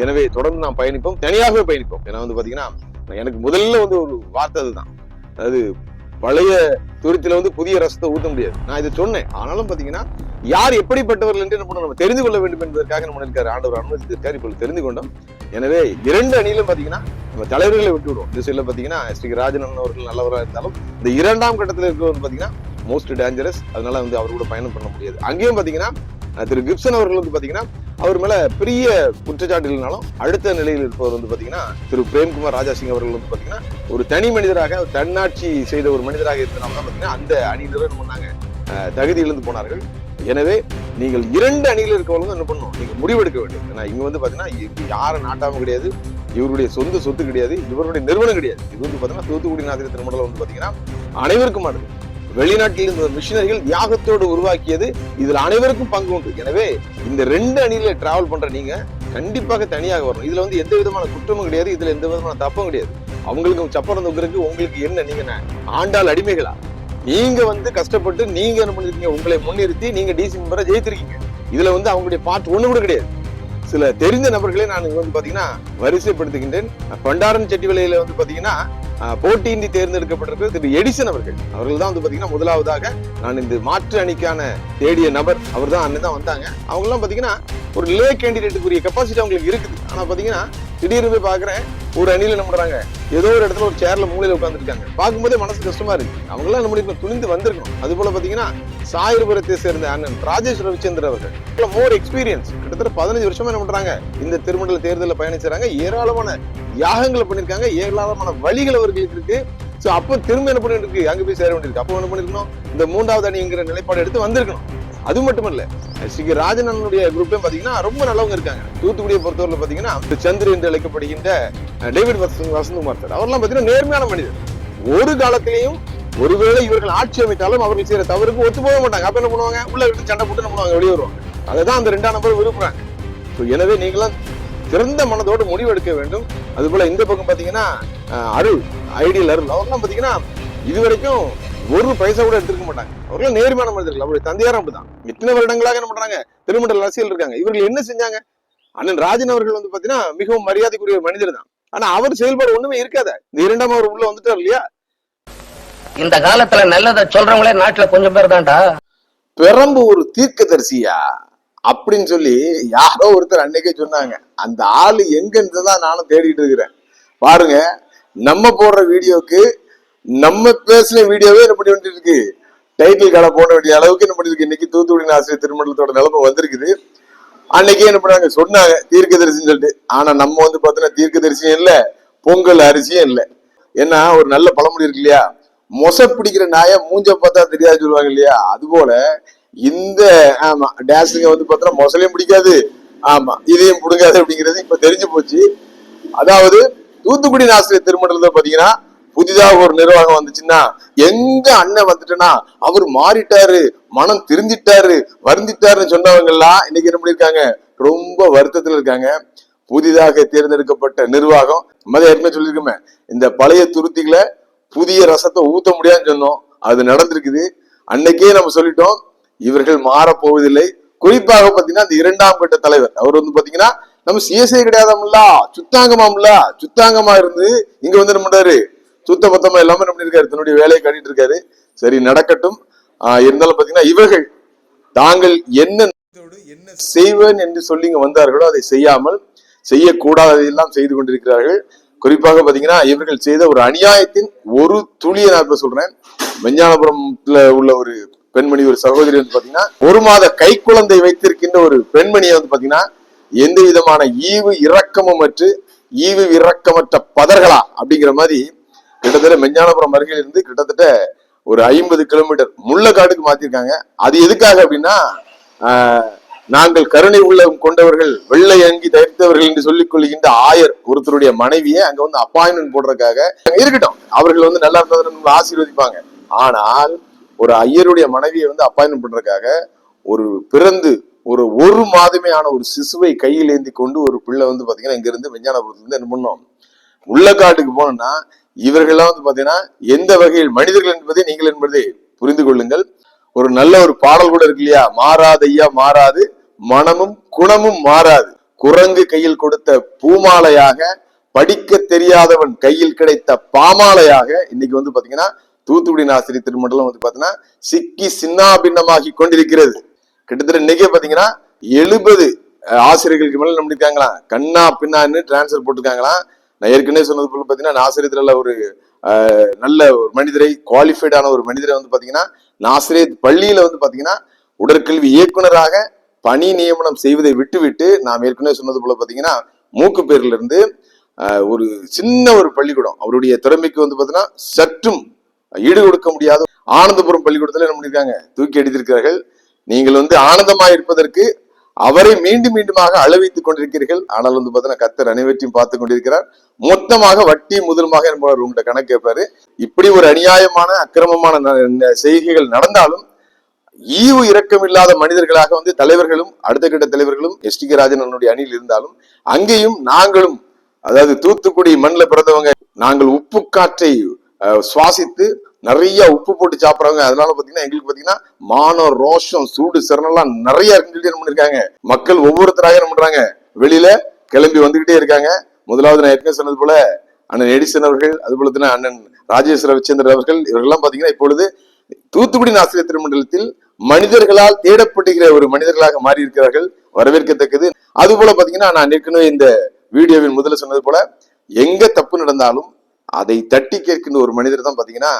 எனவே தொடர்ந்து நாம் பயணிப்போம், தனியாகவே பயணிப்போம். ஏன்னா பாத்தீங்கன்னா எனக்கு முதல்ல ஒரு வார்த்தை அதுதான், அதாவது பழைய துருத்தில புதிய ரசத்தை ஊத்த முடியாது. நான் இதை சொன்னேன். ஆனாலும் பாத்தீங்கன்னா யார் எப்படிப்பட்டவர்கள் என்று நம்ம தெரிந்து கொள்ள வேண்டும் என்பதற்காக நம்ம இருக்காரு, ஆண்டவர் அனுமதித்திருக்காரு. இப்பொழுது தெரிந்து கொண்டோம். எனவே 2 அணியிலும் பாத்தீங்கன்னா நம்ம தலைவர்களை விட்டு விடுவோம். இந்த சைட்ல பாத்தீங்கன்னா ஸ்ரீ ராஜனன் அவர்கள் நல்லவராக இருந்தாலும் இந்த 2ஆம் கட்டத்தில் இருக்கிறவர் பாத்தீங்கன்னா மோஸ்ட் டேஞ்சரஸ். அதனால அவர் கூட பயணம் பண்ண முடியாது. அங்கேயும் பாத்தீங்கன்னா திரு கிப்சன் அவர்கள் பாத்தீங்கன்னா அவர் மேல பெரிய குற்றச்சாட்டு இல்லைனாலும் அடுத்த நிலையில் இருப்பவர் பாத்தீங்கன்னா திரு பிரேம்குமார் ராஜா சிங் அவர்கள் பாத்தீங்கன்னா ஒரு தனி மனிதராக தன்னாட்சி செய்த ஒரு மனிதராக இருந்தனால தான் பாத்தீங்கன்னா அந்த அணியினர் பண்ணாங்க, தகுதி இழந்து போனார்கள். எனவே நீங்கள் 2 அணியில் இருக்கவங்களும் என்ன பண்ணணும், நீங்க முடிவெடுக்க வேண்டும். ஏன்னா இங்க பாத்தீங்கன்னா இங்க யாரும் நாட்டாம கிடையாது, இவருடைய சொந்த சொத்து கிடையாது, இவருடைய நிறுவனம் கிடையாது. இது பாத்தீங்கன்னா தூத்துக்குடி நாதிர திருமணம் பாத்தீங்கன்னா அனைவருக்குமானது. வெளிநாட்டில் இருந்த மிஷினரிகள் தியாகத்தோடு உருவாக்கியது. இதுல அனைவருக்கும் பங்கு உண்டு. எனவே இந்த 2 அணியில டிராவல் பண்ற நீங்க கண்டிப்பாக தனியாக வரணும். இதுல எந்த விதமான குற்றமும் கிடையாது, இதுல எந்த விதமான தப்பும் கிடையாது. அவங்களுக்கு சப்பரம் தொங்குறதுக்கு உங்களுக்கு என்ன, நீங்க ஆண்டாள் அடிமைகளா? நீங்க கஷ்டப்பட்டு நீங்க என்ன பண்ணிருக்கீங்க, உங்களை முன்னிறுத்தி நீங்க டிசி மெம்பரை ஜெயித்திருக்கீங்க. இதுல அவங்களுடைய பார்ட் ஒண்ணு கூட கிடையாது. சில தெரிந்த நபர்களை நான் பாத்தீங்கன்னா வரிசைப்படுத்துகின்றேன். பண்டாரன் செட்டிவலையில பாத்தீங்கன்னா போட்டியின்றி தேர்ந்தெடுக்கப்பட்டிருக்கிற திரு எடிசன் அவர்கள் தான் பாத்தீங்கன்னா முதலாவதாக நான் இந்த மாற்று அணிக்கான தேடிய நபர். அவர் தான் அண்ணன் தான் வந்தாங்க. அவங்க எல்லாம் பாத்தீங்கன்னா ஒரு லே கேண்டிடேட்டுக்குரிய கெப்பாசிட்டி அவங்களுக்கு இருக்குது. ஆனா பாத்தீங்கன்னா திடீர்னு போய் பாக்குறேன், ஒரு அணியில என்ன பண்றாங்க, ஏதோ ஒரு இடத்துல ஒரு சேர்ல மூலையில உட்காந்துருக்காங்க. பார்க்கும்போதே மனசு கஷ்டமா இருக்கு. அவங்க எல்லாம் நம்ம துணிந்து வந்திருக்கணும். அது போல பாத்தீங்கன்னா சாயர்புரத்தை சேர்ந்த அண்ணன் ராஜேஷ் ரவிச்சந்திரன் அவர்கள் மோர் எக்ஸ்பீரியன்ஸ், கிட்டத்தட்ட 15 வருஷமா என்ன பண்றாங்க, இந்த திருமண்டல தேர்தலில் பயணிச்சாங்க. ஏராளமான யாகங்களை பண்ணிருக்காங்க, ஏராளமான வழிகள் அவர்களுக்கு இருக்கு. சோ அப்ப திரும்ப என்ன பண்ணிட்டு இருக்கு, அங்க போய் சேர வேண்டியிருக்கு. அப்போ என்ன பண்ணிருக்கணும், இந்த 3வது அணிங்கிற நிலைப்பாடு எடுத்து வந்திருக்கணும். அது மட்டுமல்ல, ஸ்ரீ ராஜனனுடைய குரூப்பே பாத்தீங்கன்னா ரொம்ப நல்லவங்க இருக்காங்க. தூத்துக்குடியை பொறுத்தவரை பாத்தீங்கன்னா சந்திர என்று அழைக்கப்படுகின்ற டேவிட் வசந்தகுமார் சார், அவர்லாம் பாத்தீங்கன்னா நேர்மையான மனிதர். ஒரு காலத்திலையும் ஒருவேளை இவர்கள் ஆட்சி அமைத்தாலும் அவர்கள் செய்யற தவறுக்கு ஒத்து போக மாட்டாங்க. அப்ப என்ன பண்ணுவாங்க, உள்ள விட்டு சண்டை போட்டு என்ன பண்ணுவாங்க, வெளியே வருவாங்க. அதைதான் அந்த 2ஆம் நபர் விரும்புறாங்க. எனவே நீங்களாம் சிறந்த மனதோடு முடிவெடுக்க வேண்டும். அது போல இந்த பக்கம் பாத்தீங்கன்னா அருள், ஐடியல் அருள், அவர்லாம் பாத்தீங்கன்னா இதுவரைக்கும் ஒரு பைசா கூட எடுத்துக்க மாட்டாங்க. அவர்கள் நேர்மையான மனிதர்கள். அவருடைய தந்தையாரும் அப்படிதான். எத்தனை வருடங்களாக என்ன பண்றாங்க, திருமண்டல அரசியல் இருக்காங்க. இவர்கள் என்ன செஞ்சாங்க, அண்ணன் ராஜன் அவர்கள் பாத்தீங்கன்னா மிகவும் மரியாதைக்குரிய ஒரு மனிதர் தான். ஆனா அவர் செயல்பாடு ஒண்ணுமே இருக்காத. இந்த 2ஆம் அவர் உள்ள வந்துட்டார் இல்லையா. இந்த காலத்துல நல்லதை சொல்றவங்களே நாட்டுல கொஞ்சம் பேர் தான்டா. பெரம்பூர் தீர்க்கதரிசியா அப்படின்னு சொல்லி யாரோ ஒருத்தர் அன்னைக்கே சொன்னாங்க. அந்த ஆளு எங்க இருந்துதான் நானும் தேடிட்டு இருக்கிறேன். பாருங்க, நம்ம போடுற வீடியோக்கு நம்ம பேசுற வீடியோவே என்ன பண்ணி வந்துட்டு இருக்கு, டைட்டில் கடை போட வேண்டிய அளவுக்கு என்ன பண்ணிருக்கு. இன்னைக்கு தூத்துக்குடி ஆசிரியர் திருமண்டலத்தோட நிலைமை வந்திருக்குது. அன்னைக்கே என்ன பண்ணாங்க, சொன்னாங்க தீர்க்கதரிசின்னு சொல்லிட்டு. ஆனா நம்ம பாத்தீங்கன்னா தீர்க்கதரிசியும் இல்ல, பொங்கல் அரிசியும் இல்ல. ஏன்னா ஒரு நல்ல பழமொழி இருக்கு இல்லையா, மொசை பிடிக்கிற நாய மூஞ்ச பார்த்தா தெரியாது சொல்லுவாங்க இல்லையா. அது போல இந்த ஆமா டேஸுங்க பாத்தீங்கன்னா மொசலையும் பிடிக்காது, ஆமா இதையும் பிடுங்காது அப்படிங்கிறது இப்ப தெரிஞ்சு போச்சு. அதாவது தூத்துக்குடி ஆசிரியர் திருமண்டலத்தை பாத்தீங்கன்னா புதிதாக ஒரு நிர்வாகம் வந்துச்சுன்னா, எங்க அண்ணன் வந்துட்டுன்னா அவர் மாறிட்டாரு, மனம் திருந்திட்டாரு, வருந்திட்டாருன்னு சொன்னவங்க எல்லாம் இன்னைக்கு என்ன பண்ணிருக்காங்க, ரொம்ப வருத்தத்துல இருக்காங்க. புதிதாக தேர்ந்தெடுக்கப்பட்ட நிர்வாகம் ஏற்கனவே சொல்லியிருக்கோமே, இந்த பழைய துருத்திகளை புதிய ரசத்தை ஊத்த முடியாதுன்னு சொன்னோம். அது நடந்திருக்குது. அன்னைக்கே நம்ம சொல்லிட்டோம், இவர்கள் மாறப்போவதில்லை. குறிப்பாக பாத்தீங்கன்னா இந்த 2ஆம் கட்ட தலைவர் அவர் பாத்தீங்கன்னா நம்ம சிஎஸ்ஐ கிடையாதாம்ல, சுத்தாங்கமா இருந்து இங்க என்ன பண்றாரு, சுத்த பத்தமா எல்லாமே என்ன பண்ணிருக்காரு, தன்னுடைய வேலையை காட்டிட்டு இருக்காரு. சரி, நடக்கட்டும். இருந்தாலும் பாத்தீங்கன்னா இவர்கள் தாங்கள் என்ன செய்வேன் என்று சொல்லி இங்க வந்தார்களோ அதை செய்யாமல் செய்யக்கூடாததையெல்லாம் செய்து கொண்டிருக்கிறார்கள். குறிப்பாக பாத்தீங்கன்னா இவர்கள் செய்த ஒரு அநியாயத்தின் ஒரு துளியை நான் இப்ப சொல்றேன். விஞ்ஞானபுரம்ல உள்ள ஒரு பெண்மணி, ஒரு சகோதரி பாத்தீங்கன்னா 1 மாத கை குழந்தை வைத்திருக்கின்ற ஒரு பெண்மணியை பாத்தீங்கன்னா எந்த விதமான ஈவு இரக்கமற்ற பதர்களா அப்படிங்கிற மாதிரி கிட்டத்தட்ட மெஞ்ஞானபுரம் அருகில் இருந்து கிட்டத்தட்ட ஒரு 50 கிலோமீட்டர் முள்ளக்காடுக்கு மாத்திருக்காங்க. அது எதுக்காக அப்படின்னா, நாங்கள் கருணை உள்ளம் கொண்டவர்கள், வெள்ளை அங்கி தரித்தவர்கள் என்று சொல்லிக் கொள்கின்ற ஆயர் ஒருத்தருடைய மனைவியை அங்க அப்பாயின்மெண்ட் போடுறதுக்காக இருக்கட்டும். அவர்கள் நல்லா இருந்ததுன்னு ஆசீர்வதிப்பாங்க. ஆனால் ஒரு ஐயருடைய மனைவியை அப்பாயின்மெண்ட் பண்றதுக்காக ஒரு பிறந்து ஒரு மாதமே ஆன ஒரு சிசுவை கையில் ஏந்தி கொண்டு ஒரு பிள்ளை பாத்தீங்கன்னா இங்க இருந்து விஞ்ஞானபுரத்துல என்ன பண்ணோம், முள்ளக்காட்டுக்கு போனோம்னா இவர்கள்லாம் பாத்தீங்கன்னா எந்த வகையில் மனிதர்கள் என்பதை நீங்கள் என்பதை புரிந்து கொள்ளுங்கள். ஒரு நல்ல ஒரு பாடல் கூட இருக்கு இல்லையா, மாறாதையா மாறாது மனமும் குணமும் மாறாது, குரங்கு கையில் கொடுத்த பூமாலையாக, படிக்க தெரியாதவன் கையில் கிடைத்த பாமாலையாக இன்னைக்கு வந்து பாத்தீங்கன்னா தூத்துக்குடி ஆசிரியர் திருமண்டலம் வந்து பாத்தீங்கன்னா சிக்கி சின்னாபின்னமாகி கொண்டிருக்கிறது. கிட்டத்தட்ட இன்னைக்கே பாத்தீங்கன்னா 70 ஆசிரியர்களுக்கு மேல நம்பிருக்காங்களா, கண்ணா பின்னான்னு டிரான்ஸ்பர் போட்டிருக்காங்களாம். நான் ஏற்கனவே சொன்னது போல பாத்தீங்கன்னா ஆசிரியத்துல ஒரு நல்ல ஒரு மனிதரை, குவாலிஃபைடான ஒரு மனிதரை வந்து பாத்தீங்கன்னா ஆசிரியர் பள்ளியில வந்து பாத்தீங்கன்னா உடற்கல்வி இயக்குனராக பணி நியமனம் செய்வதை விட்டு நாம் ஏற்கனவே சொன்னது போல பாத்தீங்கன்னா மூக்கு பேர்ல இருந்து ஒரு சின்ன ஒரு பள்ளிக்கூடம் அவருடைய திறமைக்கு வந்து பாத்தீங்கன்னா சற்றும் ஈடு கொடுக்க முடியாத ஆனந்தபுரம் பள்ளிக்கூடத்துல என்ன பண்ணிருக்காங்க, தூக்கி அடித்திருக்கிறார்கள். நீங்கள் வந்து ஆனந்தமா இருப்பதற்கு அவரை மீண்டும் மீண்டுமாக அளவைத்துக் கொண்டிருக்கிறீர்கள். ஆனால் வந்து பாத்தீங்கன்னா கர்த்தர் அனைவற்றையும் பார்த்து கொண்டிருக்கிறார். மொத்தமாக வட்டி முதலுமாக உங்கள்கிட்ட கணக்கு கேட்பாரு. இப்படி ஒரு அநியாயமான அக்கிரமமான செய்கைகள் நடந்தாலும் ஈவு இரக்கம் இல்லாத மனிதர்களாக வந்து தலைவர்களும் அடுத்த கட்ட தலைவர்களும் எஸ்.டி.கே. ராஜன் அணியில் இருந்தாலும் அங்கேயும் நாங்களும், அதாவது தூத்துக்குடி மண்ணில் பிறந்தவங்க, நாங்கள் உப்பு காற்றை சுவாசித்து நிறைய உப்பு போட்டு சாப்பிடுறவங்க. அதனால பாத்தீங்கன்னா எங்களுக்கு பாத்தீங்கன்னா மானம், ரோஷம், சூடு, சிறனெல்லாம் நிறைய இருக்குன்னு என்ன பண்ணிருக்காங்க. மக்கள் ஒவ்வொருத்தராக என்ன பண்றாங்க, வெளியில கிளம்பி வந்துகிட்டே இருக்காங்க. முதலாவது நான் ஏற்கனவே சொன்னது போல அண்ணன் எடிசன் அவர்கள், அது போல அண்ணன் ராஜேஷ் ரவிச்சந்திரன் அவர்கள், இவர்கள்லாம் பாத்தீங்கன்னா இப்பொழுது தூத்துக்குடி ஆசிரியர் திருமண்டலத்தில் மனிதர்களால் தேடப்படுகிற ஒரு மனிதர்களாக மாறி இருக்கிறார்கள். வரவேற்கத்தக்கது. அது போல பாத்தீங்கன்னா நான் ஏற்கனவே இந்த வீடியோவின் முதல்ல சொன்னது போல எங்க தப்பு நடந்தாலும் அதை தட்டி கேட்கின்ற ஒரு மனிதர் தான் பாத்தீங்கன்னா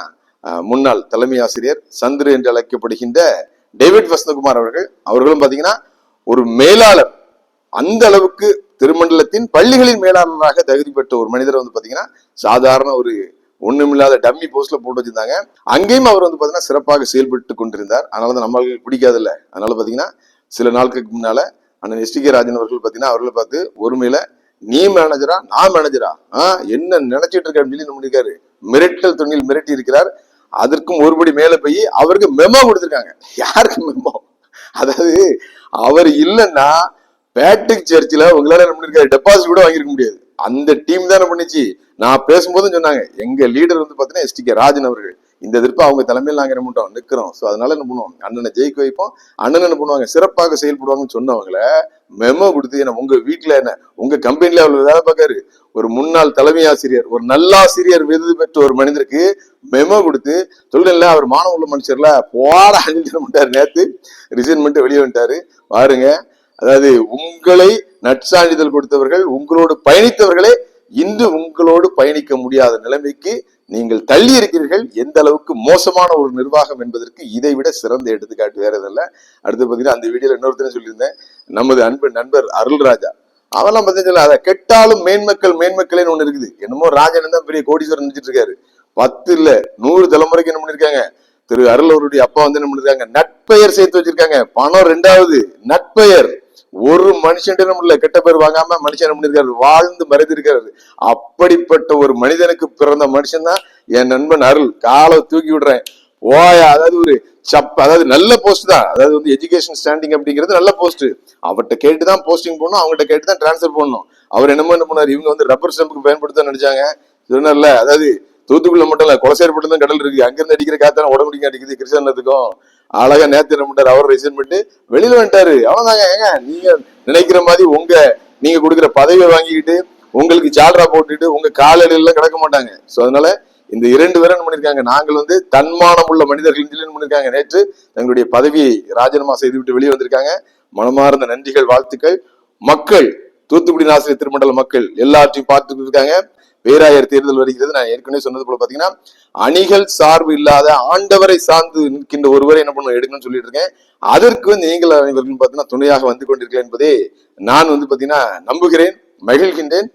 முன்னாள் தலைமை ஆசிரியர் சந்திரு என்று அழைக்கப்படுகின்ற டேவிட் வசந்தகுமார் அவர்கள். அவர்களும் பாத்தீங்கன்னா ஒரு மேலாளர், அந்த அளவுக்கு திருமண்டலத்தின் பள்ளிகளின் மேலாளராக தகுதி பெற்ற ஒரு மனிதர் வந்து பாத்தீங்கன்னா சாதாரண ஒரு ஒண்ணுமில்லாத டம்மி போஸ்ட்ல போட்டு வச்சிருந்தாங்க. அங்கேயும் அவர் வந்து பாத்தீங்கன்னா சிறப்பாக செயல்பட்டு கொண்டிருந்தார். அதனாலதான் நம்மளுக்கு பிடிக்காது இல்ல. அதனால பாத்தீங்கன்னா சில நாட்களுக்கு முன்னால அண்ணன் எஸ்.டி.கே. ராஜன் அவர்கள் பாத்தீங்கன்னா அவர்களை பார்த்து ஒருமையில நீ மேனேஜரா நான் மேனேஜரா என்ன நினைச்சிட்டு இருக்க அப்படின்னு சொல்லி இருக்காரு. மிரட்டல் துணியில் மிரட்டி இருக்கிறார். அதற்கும் ஒருபடி மேல போய் அவருக்கு மெமோ கொடுத்திருக்காங்க. யாருக்கு மெமோ? அதாவது அவர் இல்லைன்னா பேட்ரிக் சர்ச்சில் உங்களால என்ன பண்ணிருக்காரு, டெபாசிட் கூட வாங்கிருக்க முடியாது. அந்த டீம் தான் பண்ணிச்சு. நான் பேசும்போதும் சொன்னாங்க, எங்க லீடர் வந்து பாத்தீங்கன்னா எஸ்.டி.கே. ராஜன் அவர்கள். இந்த எதிர்ப்பு அவங்க தலைமையில் நாங்க என்ன பண்றோம், நிக்கிறோம். சோ அதனால என்ன பண்ணுவோம், அண்ணனை ஜெயிக்க வைப்போம். அண்ணன் என்ன பண்ணுவாங்க, சிறப்பாக செயல்படுவாங்கன்னு சொன்னவங்கள மெமோ கொடுத்து என்ன உங்க வீட்டுல என்ன உங்க கம்பெனில அவ்வளவு வேலை பார்க்காரு ஒரு முன்னாள் தலைமை ஆசிரியர், ஒரு நல்லாசிரியர் விருது பெற்ற ஒரு மனிதருக்கு மெமோ கொடுத்து சொல்லல அவர் மாணவ உள்ள மனுஷர்ல போட அணிஞ்சிட நேத்து ரிசைன் பண்ணிட்டு வெளியே வந்துட்டாரு பாருங்க. அதாவது உங்களை நற்சான்றிதழ் கொடுத்தவர்கள், உங்களோடு பயணித்தவர்களே இன்று உங்களோடு பயணிக்க முடியாத நிலைமைக்கு நீங்கள் தள்ளி இருக்கிறீர்கள். எந்த அளவுக்கு மோசமான ஒரு நிர்வாகம் என்பதற்கு இதை விட சிறந்த எடுத்துக்காட்டு வேற எதில்ல. அடுத்து பாத்தீங்கன்னா அந்த வீடியோல இன்னொருத்தரும் சொல்லியிருந்தேன், நமது அன்பு நண்பர் அருள்ராஜா, அவெல்லாம் பாத்தீங்கன்னா அதை கெட்டாலும் மேன்மக்களேன்னு ஒண்ணு இருக்குது. என்னமோ ராஜன் தான் பெரிய கோடீஸ்வரன் நினைச்சிட்டு இருக்காரு. 10 இல்ல 100 தலைமுறைக்கு என்ன பண்ணிருக்காங்க, திரு அருள் அவருடைய அப்பா வந்து என்ன பண்ணிருக்காங்க, நட்பெயர் சேர்த்து வச்சிருக்காங்க. பணம் 2வது, நட்பெயர் ஒரு மனுஷன் இல்ல கெட்ட பேர் வாங்காம மனுஷன் என்ன பண்ணிருக்காரு, வாழ்ந்து மறைந்திருக்காரு. அப்படிப்பட்ட ஒரு மனிதனுக்கு பிறந்த மனுஷன் தான் என் நண்பன் அருள். காலை தூக்கி விடுறேன் ஓயா. அதாவது ஒரு அதாவது நல்ல போஸ்ட் தான், அதாவது வந்து எஜுகேஷன் ஸ்டாண்டிங் அப்படிங்கிறது நல்ல போஸ்ட். அவர்கிட்ட கேட்டுதான் போஸ்டிங் போடணும், அவங்ககிட்ட கேட்டுதான் டிரான்ஸ்பர் பண்ணணும். அவர் என்ன பண்ணாரு, இவங்க வந்து ரப்பர் ஸ்டம்புக்கு பயன்படுத்த நினைச்சாங்க. சொன்னார்ல, அதாவது தூத்துக்குள்ள மட்டும் இல்ல கொலசேரிப்பட்டு கடல் இருக்கு, அங்கிருந்து அடிக்கிற காத்தான உடம்புடிக்க அடிக்குது கிருஷ்ணத்துக்கும். அழகா நேத்து என்ன பண்ணிட்டாரு, அவர் ரிசைன் பண்ணிட்டு வெளியில வந்துட்டாரு. அவன்தாங்க, ஏங்க நீங்க நினைக்கிற மாதிரி நீங்க கொடுக்குற பதவியை வாங்கிக்கிட்டு உங்களுக்கு ஜால்ரா போட்டுட்டு உங்க காலையில எல்லாம் கிடக்க மாட்டாங்க. சோ அதனால இந்த 2 பேரும் என்ன பண்ணிருக்காங்க, நாங்கள் வந்து தன்மானம் உள்ள மனிதர்கள் என்ன பண்ணிருக்காங்க, நேற்று தங்களுடைய பதவியை ராஜினாமா செய்து விட்டு வெளியே வந்திருக்காங்க. மனமார்ந்த நன்றிகள், வாழ்த்துக்கள். மக்கள், தூத்துக்குடி ஆசிரியர் திருமண்டல மக்கள் எல்லாத்தையும் பார்த்துட்டு இருக்காங்க. பேராயர் தேர்தல் வருகிறது. நான் ஏற்கனவே சொன்னது போல பாத்தீங்கன்னா அணிகள் சார்பு இல்லாத ஆண்டவரை சார்ந்து நிற்கின்ற ஒருவரை என்ன பண்ண எடுக்கணும்னு சொல்லிட்டு இருக்கேன். அதற்கு வந்து நீங்கள் அனைவரும் பாத்தீங்கன்னா துணையாக வந்து கொண்டிருக்கிறேன் என்பதே நான் வந்து பாத்தீங்கன்னா நம்புகிறேன், மகிழ்கின்றேன்.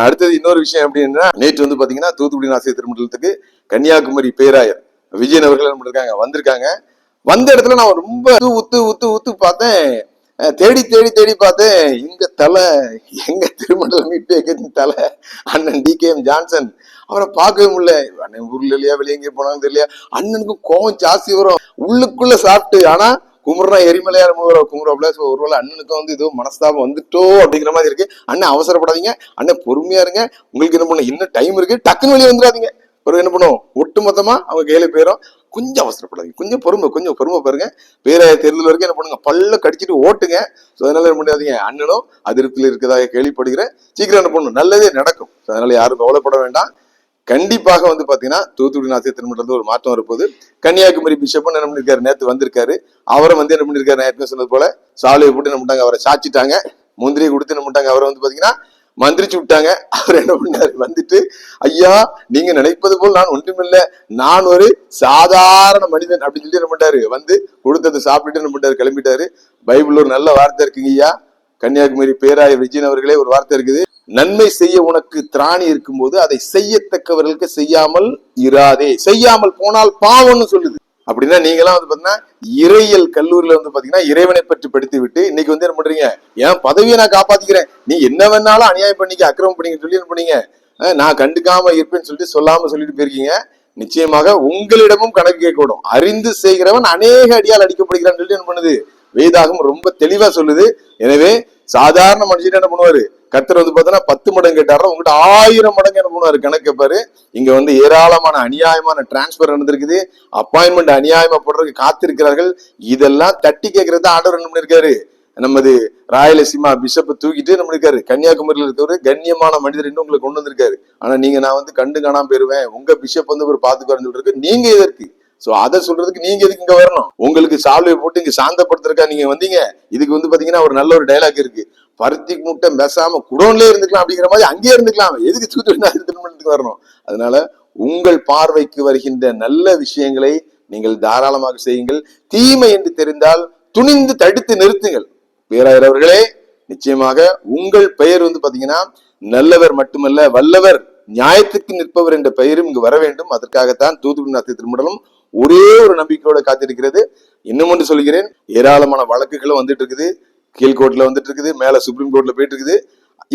அடுத்தது இன்னொரு விஷயம் அப்படின்னா, நேற்று வந்து பாத்தீங்கன்னா தூத்துக்குடி ஆசிரியர் திருமண்டலத்துக்கு கன்னியாகுமரி பேராயர் விஜயன் அவர்கள் என்ன பண்ணிருக்காங்க, வந்திருக்காங்க. வந்த இடத்துல நான் ரொம்ப உத்து பார்த்தேன், தேடி பார்த்தேன். எங்க திருமண்டலம் தலை அண்ணன் டி.கே.எம். ஜான்சன். அவரை பார்க்கவே முடியல. அண்ணன் ஊர்ல இல்லையா, வெளியே எங்கே போனாலும் தெரியலையா. அண்ணனுக்கு கோவம் ஜாஸ்தி வரும் உள்ளுக்குள்ள சாப்பிட்டு. ஆனா குமுறா எரிமலையா குமுறாப்ல. ஒருவேளை அண்ணனுக்கும் வந்து ஏதோ மனஸ்தாபம் வந்துட்டோ அப்படிங்கிற மாதிரி இருக்கு. அண்ணன் அவசரப்படாதீங்க, அண்ணன் பொறுமையா இருங்க. உங்களுக்கு என்ன பண்ண இன்னும் டைம் இருக்கு, டக்குன்னு வெளியே வந்துடாதீங்க. ஒரு என்ன பண்ணுவோம், ஒட்டு மொத்தமா அவங்க கையில போயிடும். கொஞ்சம் அவசரப்படாதீங்க, கொஞ்சம் பொறுமை பாருங்க. பேராயர் தேர்தல் வரைக்கும் என்ன பண்ணுங்க, பல்ல கடிச்சிட்டு ஓட்டுங்க. அதனால என்ன பண்ணாதீங்க, அண்ணனும் அதிருப்தியில் இருக்கிறதாக கேள்விப்படுகிறேன். சீக்கிரம் என்ன பண்ணணும், நல்லதே நடக்கும். அதனால யாரும் கவலைப்பட வேண்டாம். கண்டிப்பாக வந்து பாத்தீங்கன்னா தூத்துக்குடி நாசிரியர் திருமணத்துல ஒரு மாற்றம் வரப்போகுது. கன்னியாகுமரி பிஷப் என்ன பண்ணிருக்காரு, நேற்று வந்திருக்காரு. அவரை வந்து என்ன பண்ணிருக்காரு, நான் சொன்னது போல சாலையை போட்டு என்ன பண்ணிட்டாங்க, அவரை சாச்சிட்டாங்க. முந்திரியை கொடுத்து என்ன பண்ணிட்டாங்க, அவரை வந்து பாத்தீங்கன்னா மந்திரிச்சு விட்டாங்க. அவர் என்ன பண்ணாரு, வந்துட்டு ஐயா நீங்க நினைப்பது போல் நான் ஒன்றுமில்லை, நான் ஒரு சாதாரண மனிதன் அப்படின்னு சொல்லி என்ன பண்ணாரு, வந்து கொடுத்தது சாப்பிட்டுட்டு என்ன பண்ணாரு, கிளம்பிட்டாரு. பைபிள் ஒரு நல்ல வார்த்தை இருக்குங்க ஐயா, கன்னியாகுமரி பேராயர் விஜயன் அவர்களே ஒரு வார்த்தை இருக்குது, நன்மை செய்ய உனக்கு திராணி இருக்கும் போது அதை செய்யத்தக்கவர்களுக்கு செய்யாமல் இராதே, செய்யாமல் போனால் பாவம்னு சொல்லுது. அப்படின்னா நீங்களாம் வந்து பாத்தீங்கன்னா இறையியல் கல்லூரியில வந்து பாத்தீங்கன்னா இறைவனை பற்றி படித்து விட்டு இன்னைக்கு வந்து என்ன பண்றீங்க, என் பதவியை நான் காப்பாத்திக்கிறேன், நீ என்ன வேணாலும் அநியாயம் பண்ணிக்க, அக்கிரமம் பண்ணிக்க சொல்லி என்ன பண்ணீங்க, நான் கண்டுக்காம இருப்பேன்னு சொல்லிட்டு சொல்லாம சொல்லிட்டு போயிருக்கீங்க. நிச்சயமாக உங்களிடமும் கணக்கு கேட்கணும். அறிந்து செய்கிறவன் அநேக அடியால் அடிக்கப்படுகிறான்னு சொல்லிட்டு என்ன பண்ணுது வேதாகம் ரொம்ப தெளிவா சொல்லுது. எனவே சாதாரண மனுஷன் என்ன பண்ணுவாரு, கர்த்தர் வந்து பார்த்தோன்னா 10 மடங்கு கேட்டாரா, உங்ககிட்ட 1000 மடங்கு என்ன பண்ணுவாரு, கணக்கு கேட்பாரு. இங்க வந்து ஏராளமான அநியாயமான டிரான்ஸ்பர் நடந்திருக்குது, அப்பாயின்மெண்ட் அநியாயமா போடுறதுக்கு காத்திருக்கிறார்கள். இதெல்லாம் தட்டி கேட்கறது ஆண்டவர் என்ன பண்ணிருக்காரு, நமது ராயலசீமா பிஷப்பை தூக்கிட்டு நம்ம இருக்காரு, கன்னியாகுமரியில இருக்க ஒரு கண்ணியமான மனிதர் இன்னும் உங்களை கொண்டு வந்திருக்காரு. ஆனா நீங்க நான் வந்து கண்டு காணாம போயிருவேன், உங்க பிஷப் வந்து ஒரு பாத்துக்காருன்னு சொல்லிருக்கு, நீங்க எதற்கு, சோ அதை சொல்றதுக்கு நீங்க எதுக்கு இங்க வரணும், உங்களுக்கு சால்வையை போட்டு இங்க சாந்தப்படுத்துறதுக்கா நீங்க வந்தீங்க. இதுக்கு வந்து பாத்தீங்கன்னா ஒரு நல்ல ஒரு டைலாக் இருக்கு, பருத்தி மூட்டை பேசாம குடோன்லயே இருந்துக்கலாம் அப்படிங்கிற மாதிரி அங்கேயே இருந்துக்கலாம், எதுக்கு திருமணத்துக்கு வரணும். அதனால உங்கள் பார்வைக்கு வருகின்ற நல்ல விஷயங்களை நீங்கள் தாராளமாக செய்யுங்கள். தீமை என்று தெரிந்தால் துணிந்து தடுத்து நிறுத்துங்கள். பேராயர் அவர்களே, நிச்சயமாக உங்கள் பெயர் வந்து பாத்தீங்கன்னா நல்லவர் மட்டுமல்ல வல்லவர், நியாயத்துக்கு நிற்பவர் என்ற பெயரும் இங்கு வர வேண்டும். அதற்காகத்தான் தூத்துக்குடி நாசிரியர் திருமணம் ஒரே ஒரு நம்பிக்கையோட காத்திருக்கிறது. இன்னும் ஒன்று சொல்கிறேன், ஏராளமான வழக்குகளும் வந்துட்டு இருக்குது, கீழ்கோர்ட்ல வந்துட்டு இருக்குது, மேல சுப்ரீம் கோர்ட்ல போயிட்டு இருக்குது.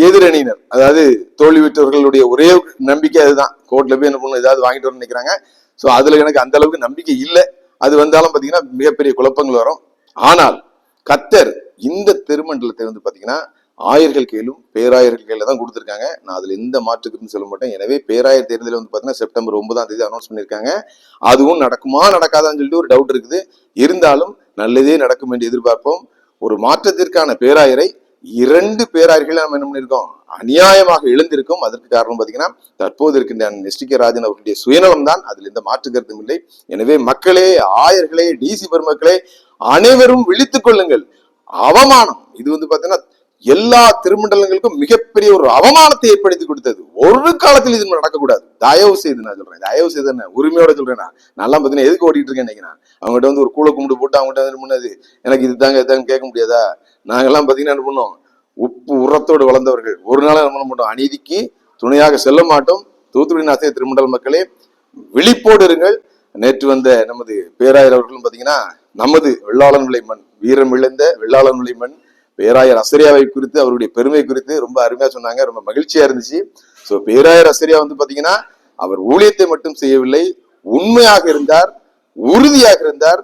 எதிரணியினர், அதாவது தோல்வி விட்டவர்களுடைய ஒரே நம்பிக்கை அதுதான், கோர்ட்ல போய் என்ன பண்ணணும், ஏதாவது வாங்கிட்டு வரணும்னு நினைக்கிறாங்க. சோ அதுல எனக்கு அந்த அளவுக்கு நம்பிக்கை இல்லை. அது வந்தாலும் பாத்தீங்கன்னா மிகப்பெரிய குழப்பங்கள் வரும். ஆனால் கர்த்தர் இந்த திருமண்டலத்தை வந்து பாத்தீங்கன்னா ஆயர்கள் கையிலும் பேராயர்கள் கையில தான் கொடுத்திருக்காங்க. நான் அதுல எந்த மாற்றுக்குன்னு சொல்ல மாட்டேன். எனவே பேராயர் தேர்தலில் வந்து பாத்தீங்கன்னா செப்டம்பர் 9ஆம் தேதி அனௌன்ஸ் பண்ணிருக்காங்க. அதுவும் நடக்குமா நடக்காதான்னு சொல்லிட்டு ஒரு டவுட் இருக்குது. இருந்தாலும் நல்லதே நடக்கும் என்று எதிர்பார்ப்போம். ஒரு மாற்றத்திற்கான பேராயரை 2 பேராயர்களை நம்ம என்ன பண்ணிருக்கோம், அநியாயமாக இழந்திருக்கும். அதற்கு காரணம் பாத்தீங்கன்னா தற்போது இருக்கின்ற எஸ்.டி.கே. ராஜன் அவர்களுடைய சுயநலம் தான், அதுல எந்த மாற்று கருத்தும் இல்லை. எனவே மக்களே, ஆயர்களே, டிசி பெருமக்களே, அனைவரும் விழித்துக் கொள்ளுங்கள். அவமானம் இது வந்து பாத்தீங்கன்னா எல்லா திருமண்டலங்களுக்கும் மிகப்பெரிய ஒரு அவமானத்தை ஏற்படுத்தி கொடுத்தது. ஒரு காலத்தில் இது நடக்கக்கூடாது. தயவு செய்து நான் சொல்றேன், தயவு செய்து என்ன உரிமையோட சொல்றேன். நான் பாத்தீங்கன்னா எதுக்கு ஓடிட்டு இருக்கேன் நினைக்கிறேன், அவங்ககிட்ட வந்து ஒரு கூளை கும்பிட்டு போட்டு அவங்ககிட்ட வந்து முன்னாடி எனக்கு இது தாங்க இதாங்க கேட்க முடியாதா. நாங்கெல்லாம் பாத்தீங்கன்னா என்ன பண்ணோம், உப்பு உரத்தோடு வளர்ந்தவர்கள். ஒரு நாள் என்ன பண்ண மாட்டோம், அநீதிக்கு துணையாக செல்ல மாட்டோம். தூத்துக்குடி நாசிரியர் திருமண்டல மக்களே, விழிப்போடு இருங்கள். நேற்று வந்த நமது பேராயர் அவர்களும் பாத்தீங்கன்னா நமது வெள்ளாளன் விளை மண், வீரம் இழந்த வெள்ளாளன் விளை மண் பேராயர் அசரியாவை குறித்து, அவருடைய பெருமை குறித்து ரொம்ப அருமையா சொன்னாங்க. ரொம்ப மகிழ்ச்சியா இருந்துச்சு. சோ பேராயர் அசரியா வந்து பாத்தீங்கன்னா அவர் ஊழியத்தை மட்டும் செய்யவில்லை, உண்மையாக இருந்தார், உறுதியாக இருந்தார்,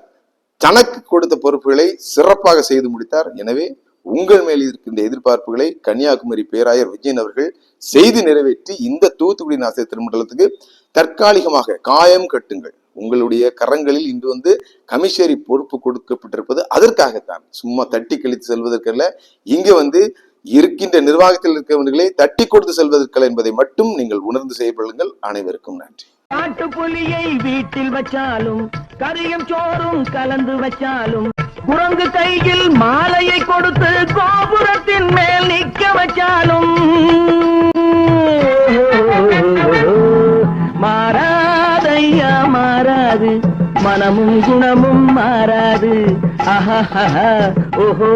தனக்கு கொடுத்த பொறுப்புகளை சிறப்பாக செய்து முடித்தார். எனவே உங்கள் மேல் இருக்கின்ற எதிர்பார்ப்புகளை கன்னியாகுமரி பேராயர் விஜயன் அவர்கள் செய்து நிறைவேற்றி இந்த தூத்துக்குடி நாசிரியர் திருமண்டலத்துக்கு தற்காலிகமாக காயம் கட்டுங்கள். உங்களுடைய கரங்களில் இன்று வந்து கமிஷனரி பொறுப்பு கொடுக்கப்பட்டிருப்பது அதற்காகத்தான், சும்மா தட்டி கழித்து செல்வதற்கல்ல. இங்க வந்து இருக்கின்ற நிர்வாகத்தில் இருக்கிறவர்களை தட்டி கொடுத்து செல்வதற்கல்ல என்பதை மட்டும் நீங்கள் உணர்ந்து செயல்படுங்கள். அனைவருக்கும் நன்றி. காட்டுப்புலியை வீட்டில் வச்சாலும் கரியும் சோறும் கலந்து வச்சாலும் குரங்கு கையில் மாலையை கொடுத்து கோபுரத்தின் மேல் நிற்க வச்சாலும் மாறாதையா மாறாது, மனமும் குணமும் மாறாது. ஆஹா ஓஹோ